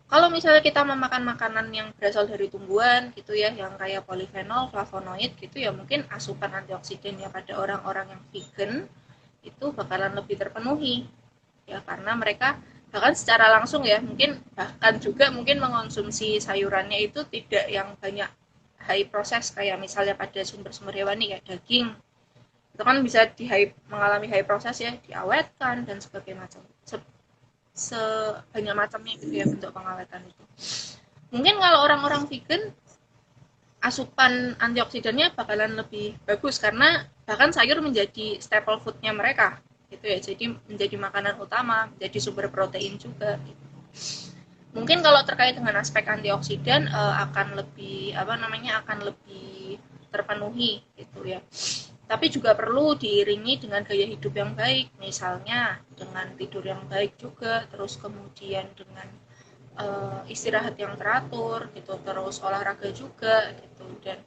B: kalau misalnya kita memakan makanan yang berasal dari tumbuhan gitu ya, yang kayak polifenol, flavonoid gitu ya, mungkin asupan antioksidannya pada orang-orang yang vegan itu bakalan lebih terpenuhi ya, karena mereka bahkan secara langsung ya, mungkin bahkan juga mungkin mengonsumsi sayurannya itu tidak yang banyak high proses kayak misalnya pada sumber-sumber hewani kayak daging, itu kan bisa mengalami high proses ya, diawetkan dan sebagainya macam sebanyak macamnya gitu ya bentuk pengawetan itu. Mungkin kalau orang-orang vegan asupan antioksidannya bakalan lebih bagus karena bahkan sayur menjadi staple foodnya mereka gitu ya, jadi menjadi makanan utama, menjadi sumber protein juga gitu. Mungkin kalau terkait dengan aspek antioksidan akan lebih akan lebih terpenuhi gitu ya. Tapi juga perlu diiringi dengan gaya hidup yang baik, misalnya dengan tidur yang baik juga, terus kemudian dengan istirahat yang teratur gitu, terus olahraga juga gitu. Dan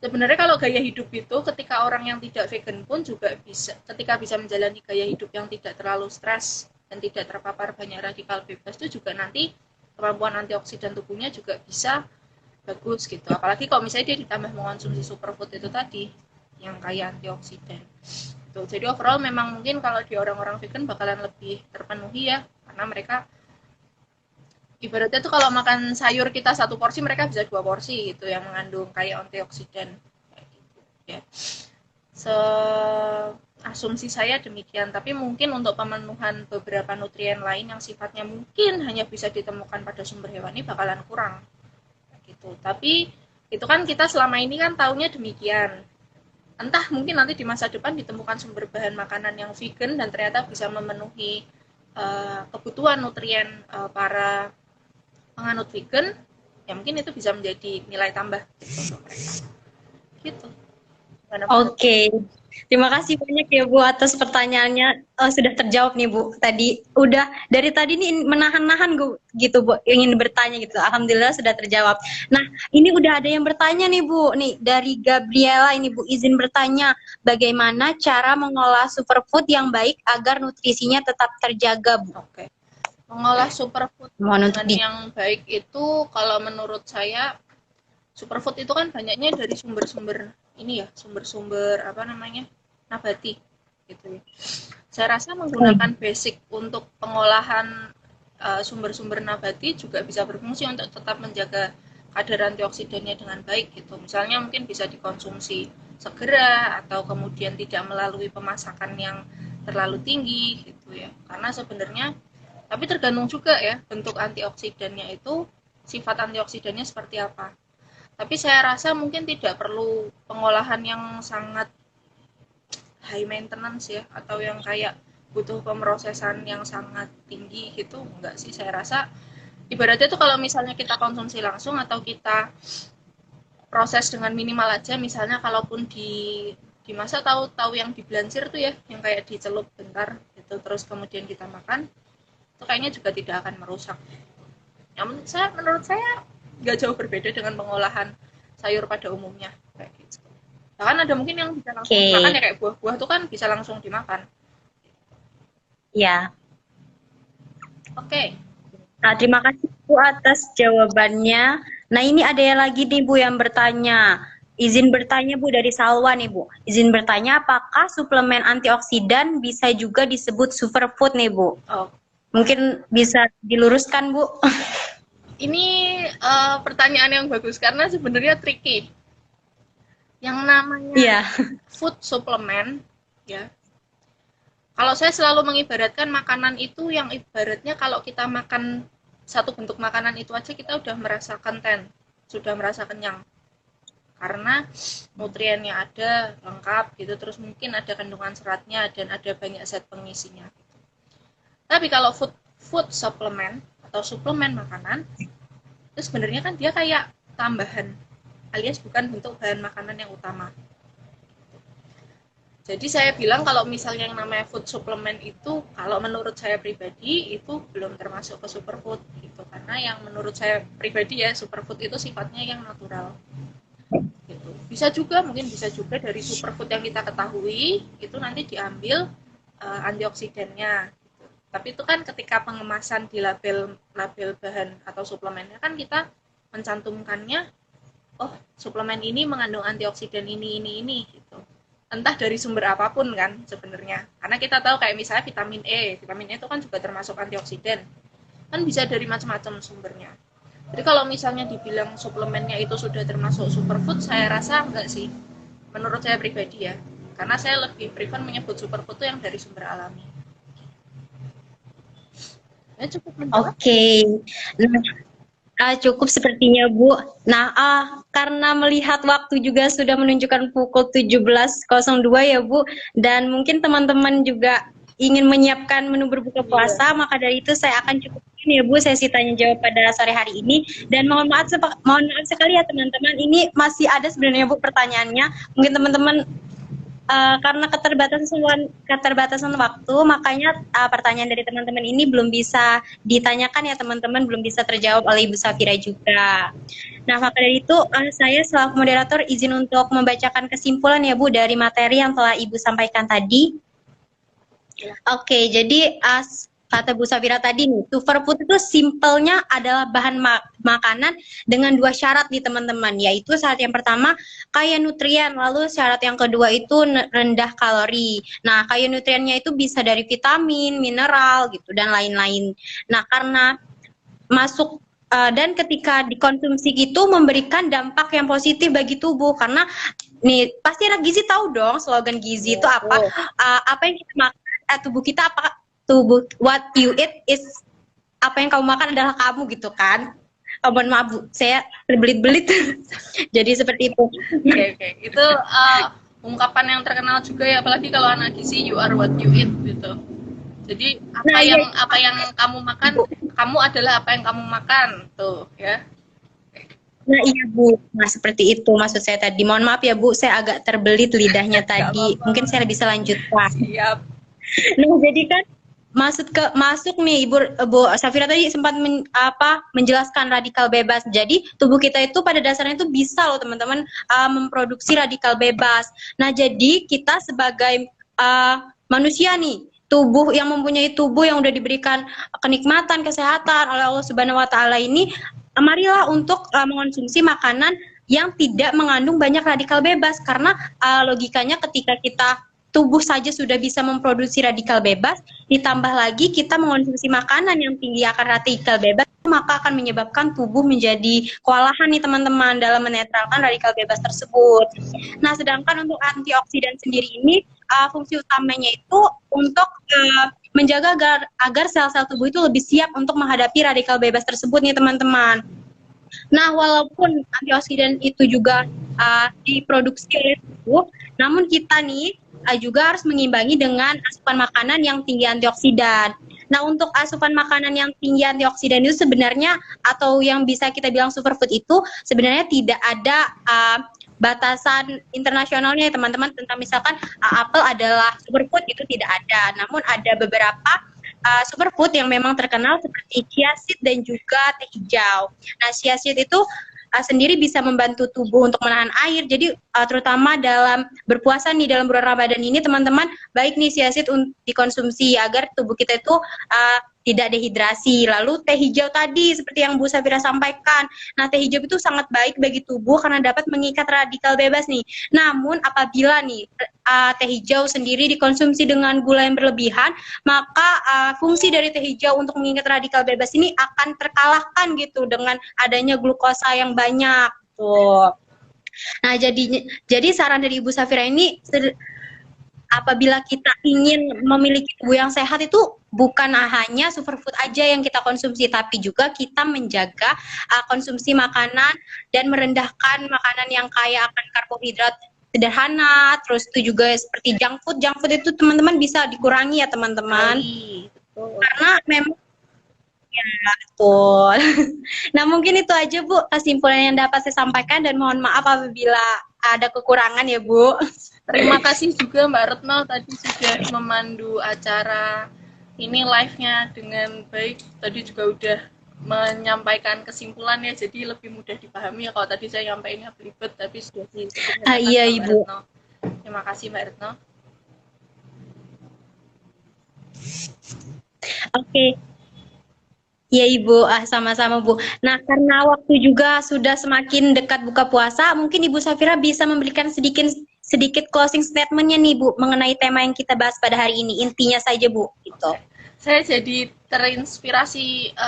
B: sebenarnya kalau gaya hidup itu ketika orang yang tidak vegan pun juga bisa, ketika bisa menjalani gaya hidup yang tidak terlalu stres dan tidak terpapar banyak radikal bebas, itu juga nanti kemampuan antioksidan tubuhnya juga bisa bagus gitu. Apalagi kalau misalnya dia ditambah mengonsumsi superfood itu tadi yang kaya antioksidan. Tuh, jadi overall memang mungkin kalau di orang-orang vegan bakalan lebih terpenuhi ya, karena mereka ibaratnya tuh kalau makan sayur kita 1 porsi, mereka bisa 2 porsi gitu yang mengandung kaya antioksidan kayak gitu ya. asumsi saya demikian, tapi mungkin untuk pemenuhan beberapa nutrien lain yang sifatnya mungkin hanya bisa ditemukan pada sumber hewani bakalan kurang gitu. Tapi itu kan kita selama ini kan taunya demikian. Entah mungkin nanti di masa depan ditemukan sumber bahan makanan yang vegan dan ternyata bisa memenuhi kebutuhan nutrien para penganut vegan, ya mungkin itu bisa menjadi nilai tambah gitu untuk mereka. Gitu.
A: Oke, terima kasih banyak ya Bu atas pertanyaannya. Sudah terjawab nih Bu. Tadi udah dari tadi nih menahan-nahan Bu gitu Bu, ingin bertanya gitu. Alhamdulillah sudah terjawab. Nah, ini udah ada yang bertanya nih Bu. Nih dari Gabriela ini Bu, izin bertanya, bagaimana cara mengolah superfood yang baik agar nutrisinya tetap terjaga Bu?
B: Oke. Mengolah superfood dengan yang baik itu kalau menurut saya superfood itu kan banyaknya dari sumber-sumber ini ya, sumber-sumber apa namanya, nabati gitu ya. Saya rasa menggunakan basic untuk pengolahan sumber-sumber nabati juga bisa berfungsi untuk tetap menjaga kadar antioksidannya dengan baik gitu. Misalnya mungkin bisa dikonsumsi segera atau kemudian tidak melalui pemasakan yang terlalu tinggi gitu ya. Karena sebenarnya tapi tergantung juga ya bentuk antioksidannya itu, sifat antioksidannya seperti apa. Tapi saya rasa mungkin tidak perlu pengolahan yang sangat high maintenance ya, atau yang kayak butuh pemrosesan yang sangat tinggi gitu. Enggak sih, saya rasa ibaratnya tuh kalau misalnya kita konsumsi langsung atau kita proses dengan minimal aja, misalnya kalaupun dimasak, tahu yang diblansir tuh ya, yang kayak dicelup bentar gitu terus kemudian kita makan, itu kayaknya juga tidak akan merusak. Ya, menurut saya nggak jauh berbeda dengan pengolahan sayur pada umumnya kayak gitu. Bahkan ada mungkin yang bisa langsung dimakan ya, kayak buah-buah tuh kan bisa langsung dimakan.
A: Ya.
B: Oke.
A: Nah, terima kasih Bu atas jawabannya. Nah, ini ada yang lagi nih Bu yang bertanya. Izin bertanya Bu dari Salwa nih Bu. Izin bertanya, apakah suplemen antioksidan bisa juga disebut superfood nih Bu?
B: Oh.
A: Mungkin bisa diluruskan Bu.
B: Ini pertanyaan yang bagus karena sebenarnya tricky. Yang namanya food supplement ya. Kalau saya selalu mengibaratkan makanan itu yang ibaratnya kalau kita makan satu bentuk makanan itu aja kita udah merasa content, sudah merasa kenyang. Karena nutriennya ada lengkap gitu, terus mungkin ada kandungan seratnya dan ada banyak zat pengisinya. Tapi kalau food supplement atau suplemen makanan itu sebenarnya kan dia kayak tambahan alias bukan bentuk bahan makanan yang utama. Jadi saya bilang kalau misalnya yang namanya food supplement itu kalau menurut saya pribadi itu belum termasuk ke superfood gitu, karena yang menurut saya pribadi ya superfood itu sifatnya yang natural gitu. Mungkin bisa juga dari superfood yang kita ketahui itu nanti diambil antioksidannya. Tapi itu kan ketika pengemasan di label bahan atau suplemennya kan kita mencantumkannya, oh suplemen ini mengandung antioksidan ini gitu. Entah dari sumber apapun kan sebenarnya. Karena kita tahu kayak misalnya vitamin E itu kan juga termasuk antioksidan. Kan bisa dari macam-macam sumbernya. Jadi kalau misalnya dibilang suplemennya itu sudah termasuk superfood, saya rasa enggak sih. Menurut saya pribadi ya. Karena saya lebih prefer menyebut superfood itu yang dari sumber alami. Cukup menjawab.
A: Oke. Nah, cukup sepertinya Bu. Nah, karena melihat waktu juga sudah menunjukkan pukul 17.02 ya Bu, dan mungkin teman-teman juga ingin menyiapkan menu berbuka puasa, maka dari itu saya akan cukupin ya Bu sesi tanya jawab pada sore hari ini. Dan mohon maaf sekali ya teman-teman, ini masih ada sebenarnya Bu pertanyaannya. Mungkin teman-teman karena keterbatasan waktu, makanya pertanyaan dari teman-teman ini belum bisa ditanyakan ya teman-teman, belum bisa terjawab oleh Ibu Safira juga. Nah, maka dari itu saya selaku moderator izin untuk membacakan kesimpulan ya Bu dari materi yang telah Ibu sampaikan tadi. Oke, jadi kata Bu Safira tadi nih, superfood itu simpelnya adalah bahan makanan dengan dua syarat nih teman-teman, yaitu syarat yang pertama kaya nutrien, lalu syarat yang kedua itu rendah kalori. Nah, kaya nutriennya itu bisa dari vitamin, mineral gitu dan lain-lain. Nah, karena masuk dan ketika dikonsumsi itu memberikan dampak yang positif bagi tubuh, karena nih pasti anak gizi tahu dong slogan gizi itu apa?
B: Oh.
A: Apa yang kita makan, tubuh kita apa, tubuh what you eat is, apa yang kamu makan adalah kamu gitu kan. Mohon maaf Bu, saya berbelit-belit. Jadi seperti itu.
B: Oke. Itu ungkapan yang terkenal juga ya, apalagi kalau anak gizi, you are what you eat gitu. Jadi
A: Nah, iya.
B: apa yang kamu makan, kamu adalah apa yang kamu makan tuh ya.
A: Nah iya Bu, nah seperti itu maksud saya tadi. Mohon maaf ya Bu, saya agak terbelit lidahnya tadi.
B: apa-apa.
A: Mungkin saya bisa lanjutkan.
B: Siap.
A: Nah jadi kan masuk nih Bu Safira tadi sempat menjelaskan radikal bebas. Jadi tubuh kita itu pada dasarnya itu bisa loh teman-teman memproduksi radikal bebas. Nah jadi kita sebagai manusia nih, tubuh yang mempunyai tubuh yang udah diberikan kenikmatan, kesehatan oleh Allah Subhanahu Wa Taala ini, marilah untuk mengonsumsi makanan yang tidak mengandung banyak radikal bebas, karena logikanya ketika kita tubuh saja sudah bisa memproduksi radikal bebas, ditambah lagi kita mengonsumsi makanan yang tinggi akan radikal bebas, maka akan menyebabkan tubuh menjadi kewalahan nih teman-teman dalam menetralkan radikal bebas tersebut. Nah, sedangkan untuk antioksidan sendiri ini fungsi utamanya itu untuk menjaga agar sel-sel tubuh itu lebih siap untuk menghadapi radikal bebas tersebut nih teman-teman. Nah, walaupun antioksidan itu juga diproduksi oleh tubuh, namun kita nih juga harus mengimbangi dengan asupan makanan yang tinggi antioksidan. Nah, untuk asupan makanan yang tinggi antioksidan itu sebenarnya, atau yang bisa kita bilang superfood itu, sebenarnya tidak ada batasan internasionalnya ya teman-teman, tentang misalkan apel adalah superfood, itu tidak ada. Namun ada beberapa superfood yang memang terkenal seperti chia seed dan juga teh hijau. Nah, chia seed itu sendiri bisa membantu tubuh untuk menahan air. Jadi terutama dalam berpuasa nih, dalam bulan Ramadan ini teman-teman, baik nih chia seed dikonsumsi agar tubuh kita itu tidak dehidrasi. Lalu teh hijau tadi seperti yang Bu Safira sampaikan. Nah, teh hijau itu sangat baik bagi tubuh karena dapat mengikat radikal bebas nih. Namun apabila nih teh hijau sendiri dikonsumsi dengan gula yang berlebihan, maka fungsi dari teh hijau untuk mengikat radikal bebas ini akan terkalahkan gitu dengan adanya glukosa yang banyak tuh. Nah, jadi saran dari Ibu Safira ini, apabila kita ingin memiliki tubuh yang sehat itu bukan hanya superfood aja yang kita konsumsi, tapi juga kita menjaga konsumsi makanan dan merendahkan makanan yang kaya akan karbohidrat sederhana. Terus itu juga seperti junk food itu teman-teman bisa dikurangi ya teman-teman. Karena memang ya betul. Nah, mungkin itu aja Bu kesimpulan yang dapat saya sampaikan, dan mohon maaf apabila ada kekurangan ya Bu.
B: Terima kasih juga Mbak Retno tadi sudah memandu acara ini live-nya dengan baik. Tadi juga udah menyampaikan kesimpulannya, jadi lebih mudah dipahami ya. Kalau tadi saya nyampainya belibet, tapi sudah
A: iya Ibu.
B: Retno. Terima kasih Mbak Retno.
A: Oke. Iya Ibu, sama-sama Bu. Nah, karena waktu juga sudah semakin dekat buka puasa, mungkin Ibu Safira bisa memberikan sedikit closing statement-nya nih Bu, mengenai tema yang kita bahas pada hari ini. Intinya saja Bu, gitu.
B: Saya jadi terinspirasi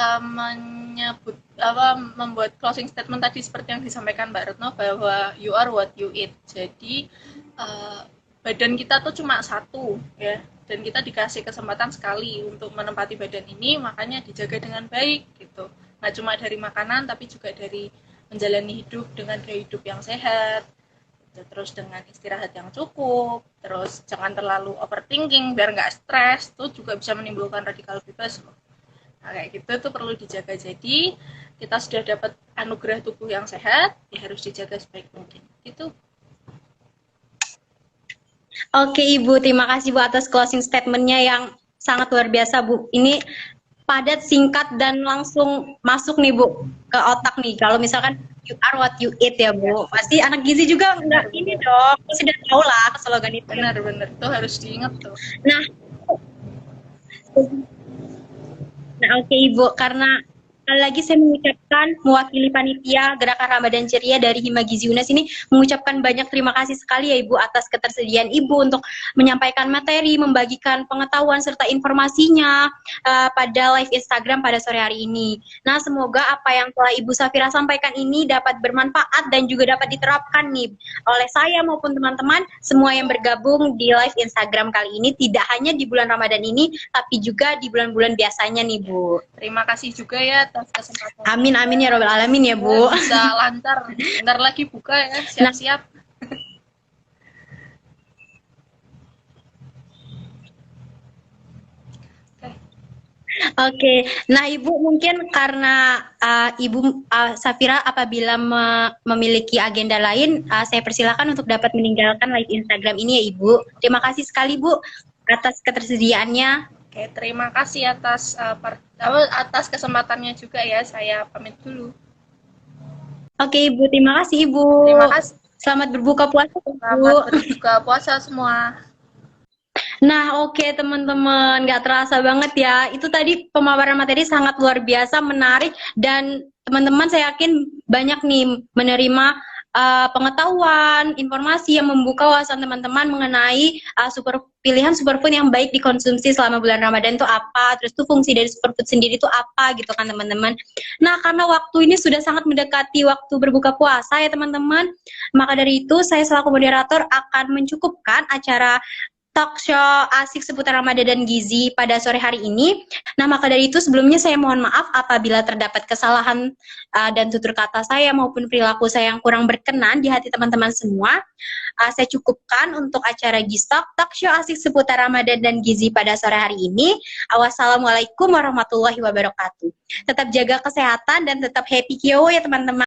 B: membuat closing statement tadi seperti yang disampaikan Mbak Retno, bahwa you are what you eat. Jadi badan kita tuh cuma satu ya, dan kita dikasih kesempatan sekali untuk menempati badan ini, makanya dijaga dengan baik gitu. Nggak cuma dari makanan, tapi juga dari menjalani hidup dengan gaya hidup yang sehat, terus dengan istirahat yang cukup, terus jangan terlalu overthinking biar nggak stres, itu juga bisa menimbulkan radikal bebas loh. Nah, kayak gitu tuh perlu dijaga. Jadi kita sudah dapat anugerah tubuh yang sehat, ya harus dijaga sebaik mungkin gitu.
A: Oke Ibu, terima kasih Bu atas closing statement-nya yang sangat luar biasa Bu. Ini padat, singkat, dan langsung masuk nih Bu ke otak nih. Kalau misalkan you are what you eat ya Bu, pasti anak gizi juga nggak ini dong, sudah tahu lah slogan itu.
B: Benar-benar, itu harus diingat tuh.
A: Nah oke Ibu, karena Sekali lagi saya mengucapkan mewakili panitia Gerakan Ramadan Ceria dari Hima Gizi UNES ini mengucapkan banyak terima kasih sekali ya Ibu atas ketersediaan Ibu untuk menyampaikan materi, membagikan pengetahuan serta informasinya pada live Instagram pada sore hari ini. Nah, semoga apa yang telah Ibu Safira sampaikan ini dapat bermanfaat dan juga dapat diterapkan nih oleh saya maupun teman-teman semua yang bergabung di live Instagram kali ini, tidak hanya di bulan Ramadan ini tapi juga di bulan-bulan biasanya nih Bu.
B: Terima kasih juga ya atas kesempatan.
A: Amin amin ya robbal alamin ya Bu.
B: Bisa lancar. Bentar lagi buka ya, siap-siap.
A: Oke, nah Ibu mungkin karena Ibu Safira apabila memiliki agenda lain, saya persilakan untuk dapat meninggalkan live Instagram ini ya Ibu. Terima kasih sekali Bu atas ketersediaannya.
B: Oke, terima kasih atas atas kesempatannya juga ya. Saya pamit dulu.
A: Oke Ibu, terima kasih Ibu.
B: Terima kasih.
A: Selamat berbuka puasa Bu.
B: Selamat berbuka puasa semua.
A: Nah, oke teman-teman, nggak terasa banget ya. Itu tadi pemaparan materi sangat luar biasa, menarik, dan teman-teman saya yakin banyak nih menerima pengetahuan, informasi yang membuka wawasan teman-teman mengenai pilihan superfood yang baik dikonsumsi selama bulan Ramadan itu apa, terus tuh fungsi dari superfood sendiri itu apa gitu kan teman-teman. Nah, karena waktu ini sudah sangat mendekati waktu berbuka puasa ya teman-teman, maka dari itu saya selaku moderator akan mencukupkan acara talk show asik seputar Ramadan dan gizi pada sore hari ini. Nah, maka dari itu sebelumnya saya mohon maaf apabila terdapat kesalahan dan tutur kata saya maupun perilaku saya yang kurang berkenan di hati teman-teman semua. Saya cukupkan untuk acara Gistalk talk show asik seputar Ramadan dan gizi pada sore hari ini. Wassalamualaikum warahmatullahi wabarakatuh. Tetap jaga kesehatan dan tetap happy kyo ya teman-teman.